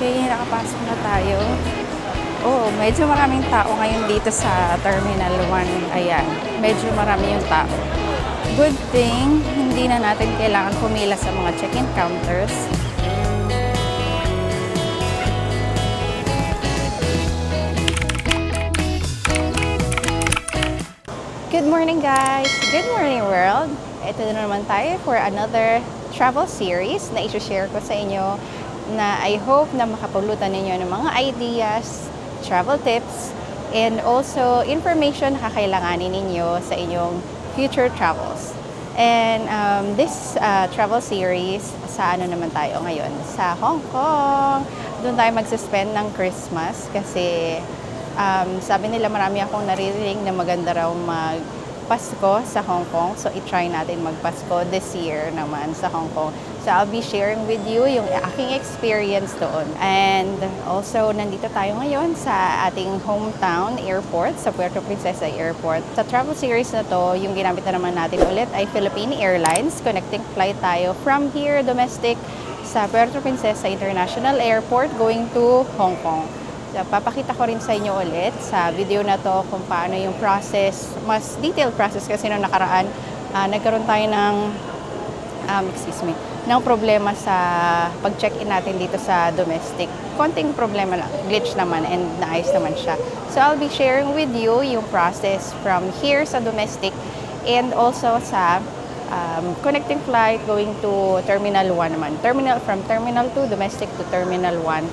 Okay, nakapasok na tayo. Oo, medyo maraming tao ngayon dito sa Terminal 1. Ayan, medyo marami yung tao. Good thing, hindi na natin kailangan pumila sa mga check-in counters. Good morning guys! Good morning world! Ito na naman tayo for another travel series na i-share ko sa inyo na I hope na makapulutan ninyo ng mga ideas, travel tips, and also information na kakailanganin ninyo sa inyong future travels. And this travel series, sa ano naman tayo ngayon? Sa Hong Kong! Doon tayo magsuspend ng Christmas kasi sabi nila marami akong naririnig na maganda raw magpasko sa Hong Kong. So, i-try natin magpasko this year naman sa Hong Kong. So, I'll be sharing with you yung aking experience doon. And also, nandito tayo ngayon sa ating hometown airport, sa Puerto Princesa Airport. Sa travel series na to, yung ginamit na naman natin ulit ay Philippine Airlines. Connecting flight tayo from here, domestic, sa Puerto Princesa International Airport going to Hong Kong. So, papakita ko rin sa inyo ulit sa video na to kung paano yung process, mas detailed process kasi nung nakaraan, nagkaroon tayo ng, ng problema sa pag-check-in natin dito sa domestic. Konting problema lang, glitch naman and naayos naman siya. So, I'll be sharing with you yung process from here sa domestic and also sa connecting flight going to Terminal 1 naman. From Terminal 2, domestic to Terminal 1.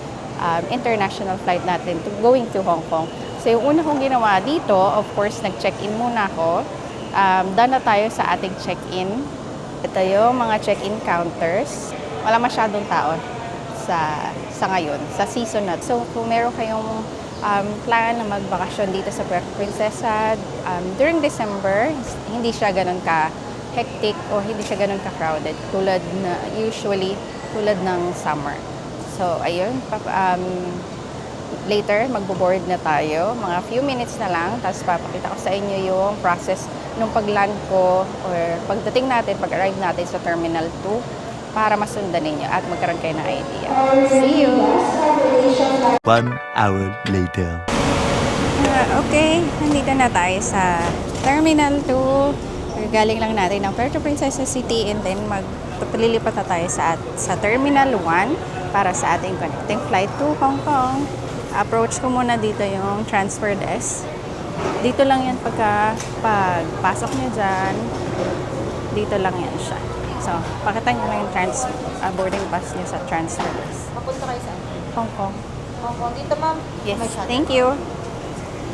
International flight natin going to Hong Kong. So, yung una kong ginawa dito, of course, nag-check-in muna ako. Done na tayo sa ating check-in. Ito yung mga check-in counters. Wala masyadong tao sa ngayon, sa season na. So, kung meron kayong plan na magbakasyon dito sa Puerto Princesa, during December, hindi siya ganun ka-hectic o hindi siya ganun ka-crowded tulad ng summer. So, ayun, later, magbo-board na tayo. Mga few minutes na lang, tapos papakita ko sa inyo yung process nung pag-land ko or pagdating natin, pag-arrive natin sa Terminal 2 para masundan ninyo at magkaroon kayo ng idea. See you! 1 hour later. Okay, nandito na tayo sa Terminal 2. Galing lang natin ng Puerto Princesa City and then lilipat na tayo sa Terminal 1 para sa ating connecting flight to Hong Kong. Approach ko muna dito yung transfer desk. Dito lang yan pagpasok nyo dyan. Dito lang yan siya. So, pakita nyo lang yung boarding pass nyo sa transfer desk. Papunta kayo saan? Hong Kong. Hong Kong. Dito, ma'am. Yes, May shuttle. thank you.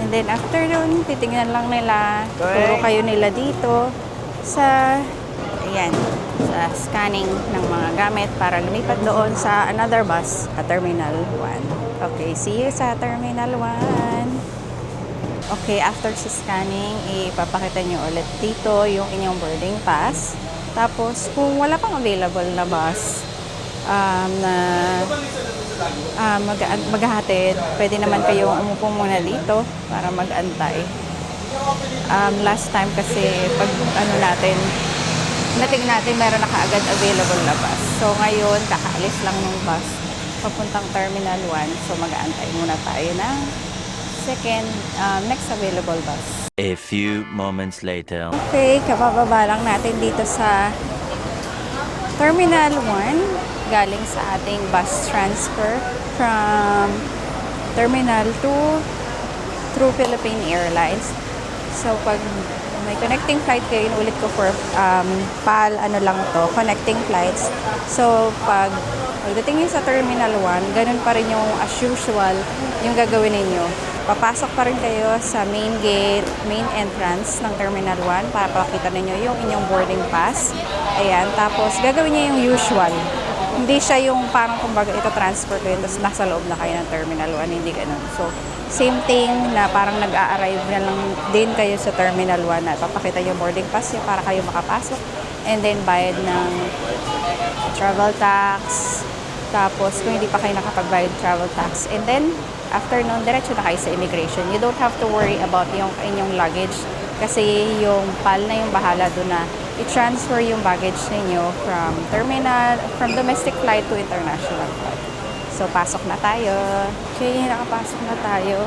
And then after dun, titingnan lang nila. Turo kayo nila dito sa scanning ng mga gamit para lumipat doon sa another bus sa Terminal 1. Okay, see you sa Terminal 1. Okay, after sa scanning, ipapakita nyo ulit dito yung inyong boarding pass. Tapos, kung wala pang available na bus maghahatid, pwede naman kayong umupo muna dito para mag-antay. Last time kasi pag nating natin meron na kaagad available na bus. So ngayon, kakaalis lang ng bus papuntang Terminal 1. So mag-aantay muna tayo ng next available bus. A few moments later. Okay, kabababa lang natin dito sa Terminal 1 galing sa ating bus transfer from Terminal 2 through Philippine Airlines. So pag may connecting flight kayo, ulit ko for connecting flights. So, pagdating nyo sa Terminal 1, ganun pa rin yung as usual yung gagawin ninyo. Papasok pa rin kayo sa main gate, main entrance ng Terminal 1 para pakita ninyo yung inyong boarding pass. Ayan, tapos gagawin nyo yung usual. Hindi siya yung parang kumbaga ito transfer kayo, tapos nasa loob na kayo ng Terminal 1, hindi ganun. So, same thing na parang nag-a-arrive na lang din kayo sa Terminal 1 na papakita yung boarding pass nyo para kayo makapasok. And then, bayad ng travel tax. Tapos, kung hindi pa kayo nakapagbayad travel tax. And then, after nun, diretso na kayo sa immigration. You don't have to worry about yung inyong luggage kasi yung PAL na yung bahala doon na i-transfer yung baggage ninyo from domestic flight to international flight. So, pasok na tayo. Okay, nakapasok na tayo.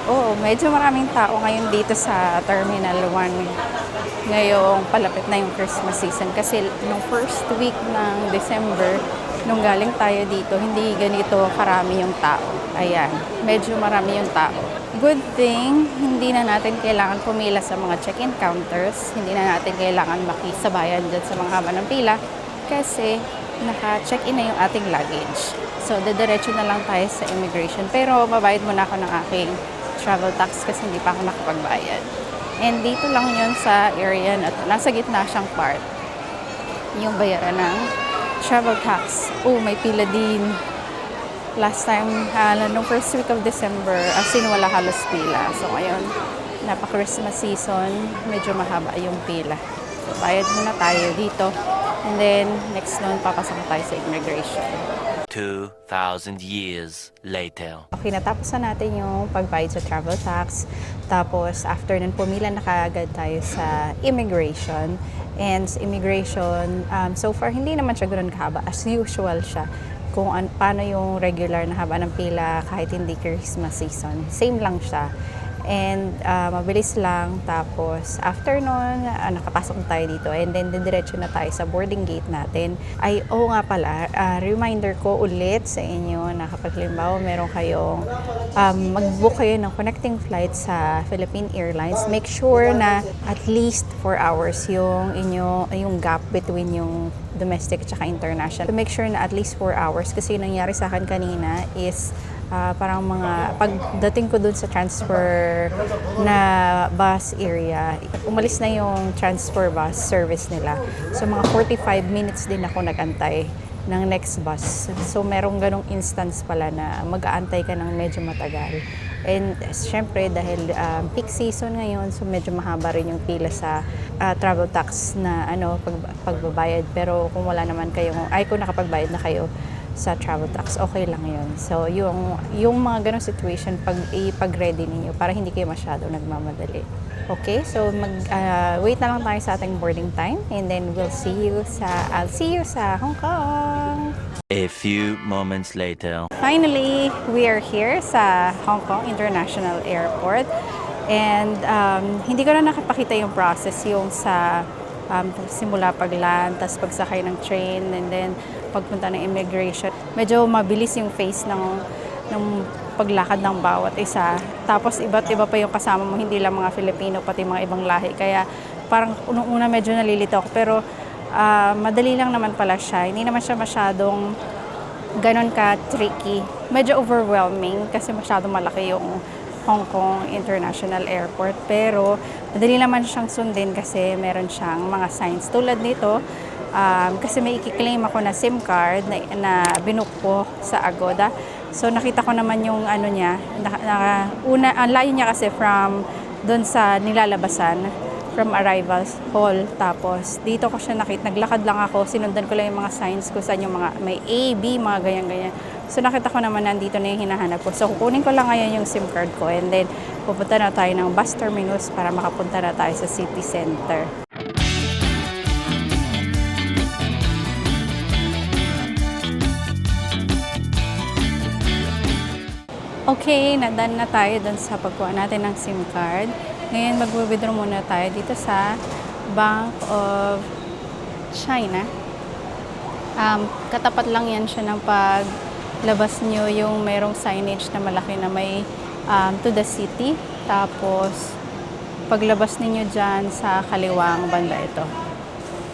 Oo, medyo maraming tao ngayon dito sa Terminal 1. Ngayong palapit na yung Christmas season. Kasi nung first week ng December, nung galing tayo dito, hindi ganito karami yung tao. Ayan, medyo marami yung tao. Good thing, hindi na natin kailangan pumila sa mga check-in counters. Hindi na natin kailangan makisabayan dyan sa mga haba ng pila. Kasi naka-check-in na yung ating luggage. So, dediretso na lang tayo sa immigration. Pero, babayad muna ako ng aking travel tax kasi hindi pa ako nakapagbayad. And dito lang yun sa area na to. Nasa gitna siyang part. Yung bayaran ng travel tax. Oh, may pila din. Last time, nung first week of December, as in wala halos pila. So ngayon, napaka-Christmas season, medyo mahaba yung pila. So bayad muna tayo dito. And then, next noon, papasok tayo sa immigration. 2,000 years later. Okay, natapos na natin yung pagbayad sa travel tax. Tapos, after nun, pumila na kaagad tayo sa immigration. And sa immigration, so far, hindi naman siya ganoon kahaba. As usual siya. Kung paano yung regular na haba ng pila kahit hindi Christmas season. Same lang siya. And mabilis lang. Tapos, after nun, nakapasok na tayo dito. And then, diretso na tayo sa boarding gate natin. Ay, oo nga pala, reminder ko ulit sa inyo na kapag halimbawa meron kayong mag-book kayo ng connecting flight sa Philippine Airlines, make sure na at least 4 hours yung gap between yung domestic at international. So, make sure na at least 4 hours kasi yung nangyari sa akin kanina is parang pagdating ko dun sa transfer na bus area, umalis na yung transfer bus service nila. So mga 45 minutes din ako nag-antay ng next bus. So merong ganong instance pala na mag-aantay ka ng medyo matagal. And syempre dahil peak season ngayon, so medyo mahaba rin yung pila sa travel tax na pagbabayad. Pero kung wala naman kung nakapagbayad na kayo sa travel tax, okay lang yun. So, yung mga ganong situation, ipag-ready ninyo para hindi kayo masyado nagmamadali. Okay, so wait na lang tayo sa ating boarding time and then I'll see you sa Hong Kong. A few moments later. Finally, we are here sa Hong Kong International Airport and hindi ko na nakapakita yung process yung sa simula pag-land, tapos pagsakay ng train, and then pagpunta ng immigration. Medyo mabilis yung phase ng paglakad ng bawat isa. Tapos iba't iba pa yung kasama mo, hindi lang mga Filipino, pati mga ibang lahi. Kaya parang unang-una medyo nalilito ako. Pero madali lang naman pala siya. Hindi naman siya masyadong ganon ka-tricky. Medyo overwhelming kasi masyadong malaki yung Hong Kong International Airport. Pero madali naman siyang sundin kasi meron siyang mga signs. Tulad nito, kasi may i-claim ako na SIM card na binook ko sa Agoda. So nakita ko naman yung niya. Ang layo niya kasi from doon sa nilalabasan, from arrivals hall. Tapos dito ko siya nakita. Naglakad lang ako, sinundan ko lang yung mga signs ko saan yung mga may A, B, mga ganyan-ganyan. So nakita ko naman nandito na yung hinahanap ko. So kukunin ko lang ngayon yung SIM card ko and then pupunta na tayo ng bus terminus para makapunta na tayo sa city center. Okay, nadan na tayo dun sa pagkuha natin ng SIM card. Ngayon mag-withdraw muna tayo dito sa Bank of China. Katapat lang yan siya ng paglabas nyo yung merong signage na malaki na may to the city. Tapos paglabas ninyo dyan sa kaliwang banda ito.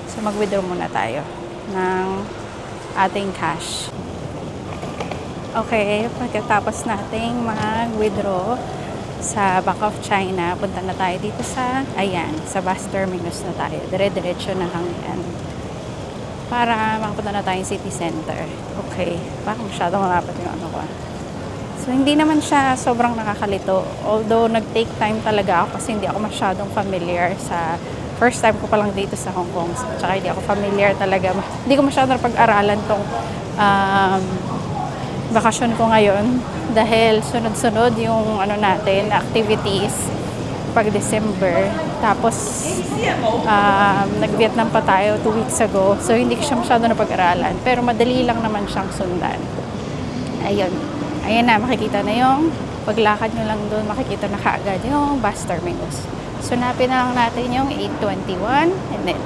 So mag-withdraw muna tayo ng ating cash. Okay, pagkatapos nating mag-withdraw sa Bank of China, punta na tayo dito sa bus terminus na tayo. Dire-diretso na lang yan. Para makapunta na tayo sa city center. Okay, baka masyadong malapit yung ko. So, hindi naman siya sobrang nakakalito. Although, nag-take time talaga ako kasi hindi ako masyadong familiar sa first time ko pa lang dito sa Hong Kong. Tsaka hindi ako familiar talaga. Hindi ko masyadong pag-aralan tong bakasyon ko ngayon dahil sunod-sunod yung activities pag December. Tapos nag-Vietnam pa tayo 2 weeks ago. So hindi ko siya masyado napag-aralan. Pero madali lang naman siyang sundan. Ayun. Ayan na, makikita na yung paglakad nyo lang doon, makikita na kaagad yung bus terminus. So, napin na lang natin yung 821 and then,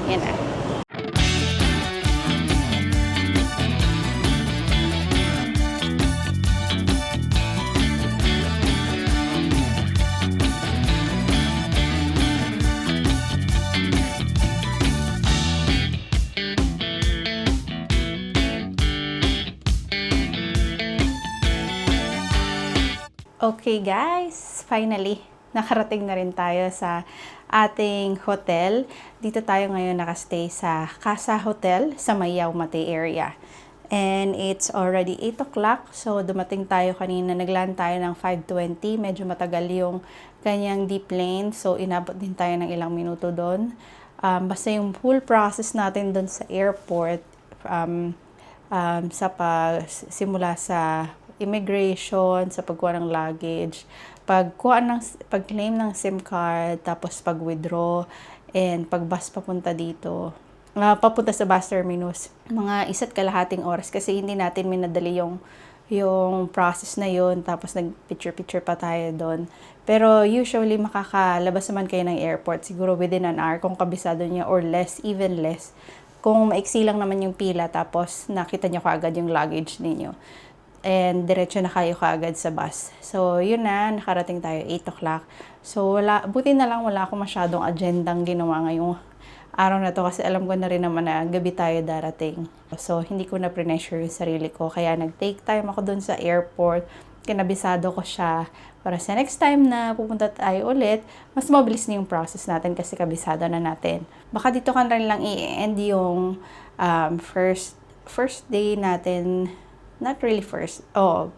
yan na. Okay guys, finally, nakarating na rin tayo sa ating hotel. Dito tayo ngayon nakastay sa Casa Hotel sa Mayaw Mate area. And it's already 8 o'clock, so dumating tayo kanina, nagland tayo ng 5:20. Medyo matagal yung kanyang deep lane, so inabot din tayo ng ilang minuto doon. Basta yung full process natin doon sa airport, simula sa immigration, sa pagkuha ng luggage, pag-claim ng SIM card, tapos pag-withdraw, and pag-bus papunta dito. Papunta sa bus terminus. Mga 1.5 oras kasi hindi natin minadali yung process na yun, tapos nag-picture-picture pa tayo doon. Pero usually makakalabas naman kayo ng airport siguro within an hour kung kabisado niya or less, even less. Kung maiksi lang naman yung pila, tapos nakita niyo kaagad yung luggage ninyo. And diretso na kayo kaagad sa bus. So, yun na, nakarating tayo 8 o'clock. So, buti na lang wala akong masyadong agendang ginawa ngayong araw na to kasi alam ko na rin naman na gabi tayo darating. So, hindi ko na pressure yung sarili ko. Kaya nag-take time ako dun sa airport. Kinabisado ko siya para sa next time na pupunta tayo ulit, mas mabilis na yung process natin kasi kabisado na natin. Baka dito ka rin lang i-end yung first day natin. Not really first.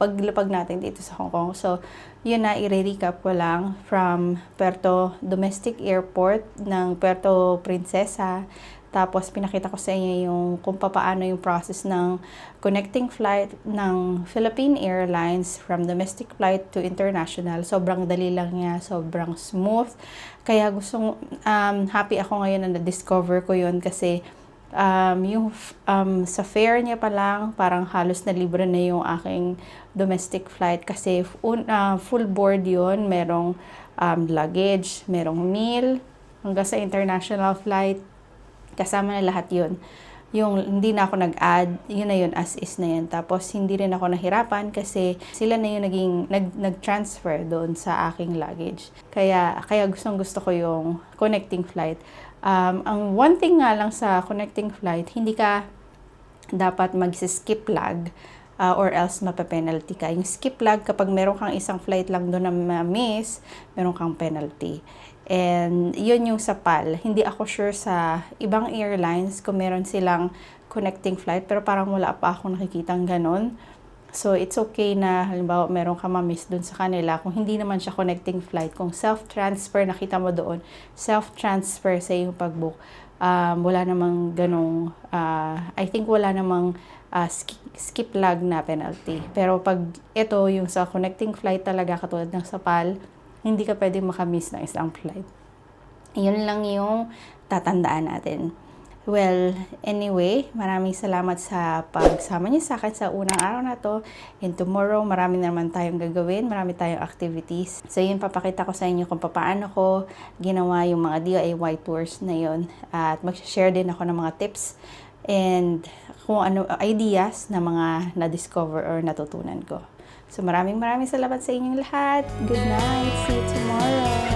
Paglapag natin dito sa Hong Kong. So, yun na, i-recap ko lang from Puerto Domestic Airport ng Puerto Princesa. Tapos, pinakita ko sa inyo yung kung paano yung process ng connecting flight ng Philippine Airlines from domestic flight to international. Sobrang dali lang niya, sobrang smooth. Kaya happy ako ngayon na na-discover ko yun kasi sa fare niya pa lang, parang halos na libre na yung aking domestic flight kasi full board yun, merong luggage, merong meal, hanggang sa international flight, kasama na lahat yun. Yung hindi na ako nag-add, yun na yun, as is na yun. Tapos hindi rin ako nahirapan kasi sila na yung nag-transfer doon sa aking luggage. Kaya gusto ko yung connecting flight. Ang one thing nga lang sa connecting flight, hindi ka dapat mag-skip lag or else mapapenalty ka. Yung skip lag, kapag meron kang isang flight lang doon na ma-miss, meron kang penalty. And yun yung sa PAL. Hindi ako sure sa ibang airlines kung meron silang connecting flight, pero parang wala pa akong nakikitang ganun. So, it's okay na, halimbawa, meron ka ma-miss dun sa kanila. Kung hindi naman siya connecting flight, kung self-transfer, nakita mo doon, self-transfer sa iyong pag-book, wala namang ganong, I think wala namang skip lag na penalty. Pero pag ito, yung sa connecting flight talaga, katulad ng sa PAL, hindi ka pwede makamiss ng isang flight. Yun lang yung tatandaan natin. Well, anyway, maraming salamat sa pagsama niyo sa akin sa unang araw na to. And tomorrow, marami naman tayong gagawin, marami tayong activities. So yun, papakita ko sa inyo kung paano ko ginawa yung mga DIY tours na yun. At mag-share din ako ng mga tips and kung ano ideas na mga na-discover or natutunan ko. So maraming salamat sa inyong lahat. Good night. See you tomorrow.